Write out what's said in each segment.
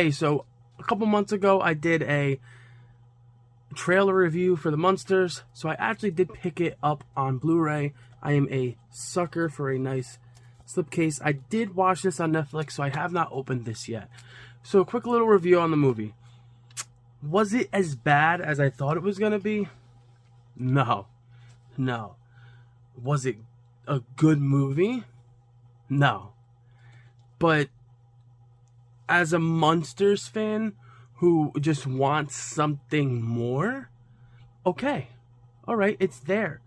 Hey, so a couple months ago I did a trailer review for the Munsters, so I actually did pick it up on Blu-ray. I am a sucker for a nice slipcase. I did watch this on Netflix, so I have not opened this yet. So a quick little review on the movie. Was it as bad as I thought it was going to be? No. Was it a good movie? No. But as a Munsters fan who just wants something more, okay. Alright, it's there.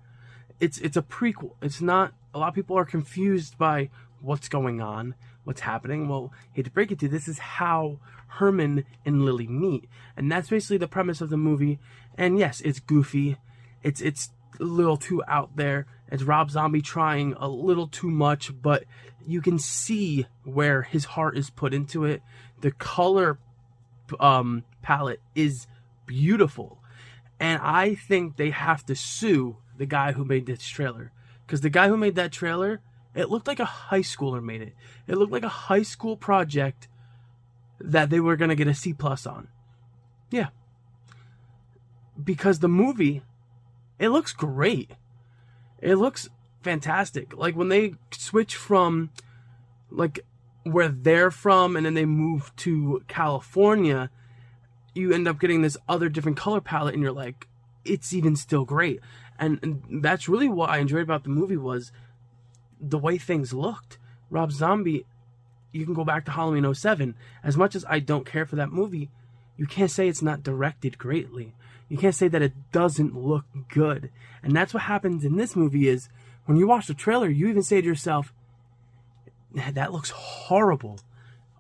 It's a prequel. It's not, a lot of people are confused by what's going on, what's happening. Well, hate to break it to you, this is how Herman and Lily meet. And that's basically the premise of the movie. And yes, it's goofy. It's a little too out there. It's Rob Zombie trying a little too much, but you can see where his heart is put into it. The color palette is beautiful. And I think they have to sue the guy who made this trailer. Because the guy who made that trailer, it looked like a high schooler made it. It looked like a high school project that they were going to get a C+ on. Yeah. Because the movie, it looks great. It looks fantastic. Like when they switch from like where they're from and then they move to California, you end up getting this other different color palette and you're like, it's even still great. And that's really what I enjoyed about the movie was the way things looked. Rob Zombie, you can go back to Halloween 07. As much as I don't care for that movie, you can't say it's not directed greatly. You can't say that it doesn't look good. And that's what happens in this movie is when you watch the trailer, you even say to yourself, that looks horrible.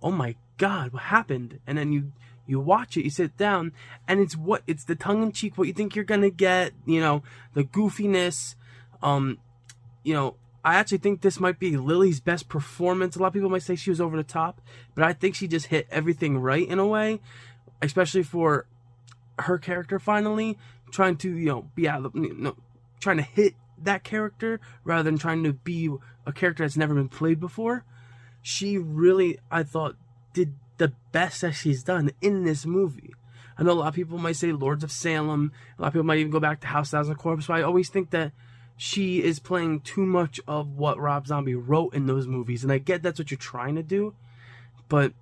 Oh my God, what happened? And then you watch it, you sit down, and it's the tongue-in-cheek, what you think you're gonna get, the goofiness. I actually think this might be Lily's best performance. A lot of people might say she was over the top, but I think she just hit everything right in a way, especially for her character finally, trying to, be out of trying to hit that character rather than trying to be a character that's never been played before. She really, I thought, did the best that she's done in this movie. I know a lot of people might say Lords of Salem. A lot of people might even go back to House Thousand Corpse. But I always think that she is playing too much of what Rob Zombie wrote in those movies. And I get that's what you're trying to do. But,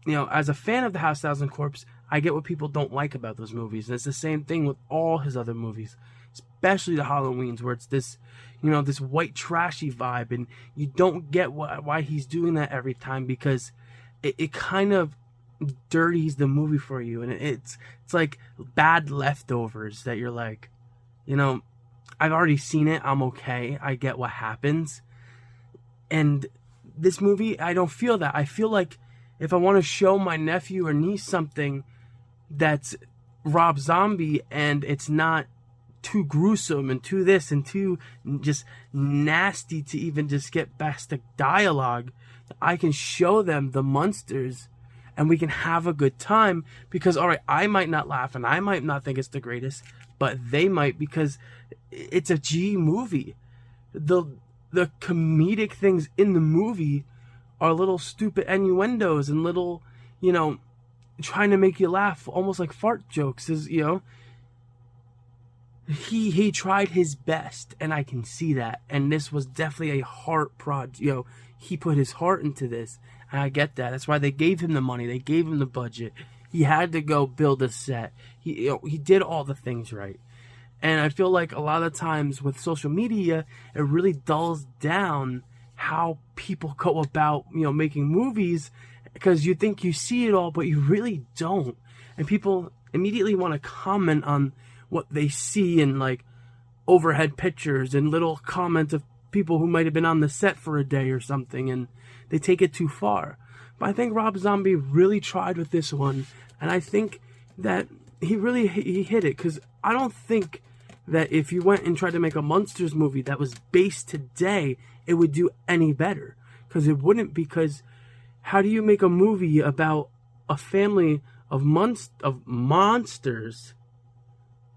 as a fan of the House Thousand Corpse, I get what people don't like about those movies. And it's the same thing with all his other movies. Especially the Halloweens, where it's this, this white trashy vibe. And you don't get why he's doing that every time, because it kind of dirties the movie for you. And it's like bad leftovers that you're like, I've already seen it. I'm okay. I get what happens. And this movie, I don't feel that. I feel like if I want to show my nephew or niece something that's Rob Zombie and it's not too gruesome and too this and too just nasty to even just get basic dialogue, I can show them the Munsters and we can have a good time. Because, all right, I might not laugh and I might not think it's the greatest, but they might, because it's a G movie. The comedic things in the movie are little stupid innuendos and little, trying to make you laugh, almost like fart jokes. He tried his best, and I can see that. And this was definitely a heart project. He put his heart into this, and I get that. That's why they gave him the money. They gave him the budget. He had to go build a set. He did all the things right. And I feel like a lot of times with social media, it really dulls down how people go about, making movies, because you think you see it all, but you really don't. And people immediately want to comment on what they see in like overhead pictures and little comments of people who might have been on the set for a day or something, and they take it too far. But I think Rob Zombie really tried with this one, and I think that he hit it, because I don't think that if you went and tried to make a Munsters movie that was based today, it would do any better. Because it wouldn't, because how do you make a movie about a family of monsters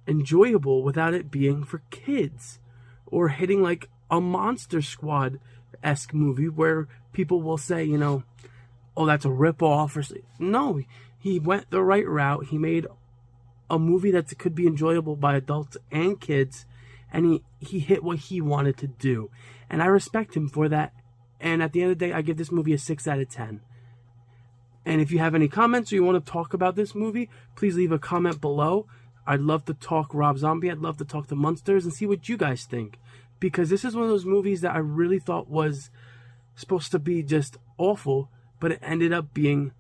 enjoyable without it being for kids? Or hitting like a Monster Squad-esque movie where people will say, oh, that's a ripoff. No, he went the right route. He made a movie that could be enjoyable by adults and kids, and he hit what he wanted to do. And I respect him for that. And at the end of the day, I give this movie a 6 out of 10. And if you have any comments or you want to talk about this movie, please leave a comment below. I'd love to talk Rob Zombie. I'd love to talk to Munsters and see what you guys think. Because this is one of those movies that I really thought was supposed to be just awful, but it ended up being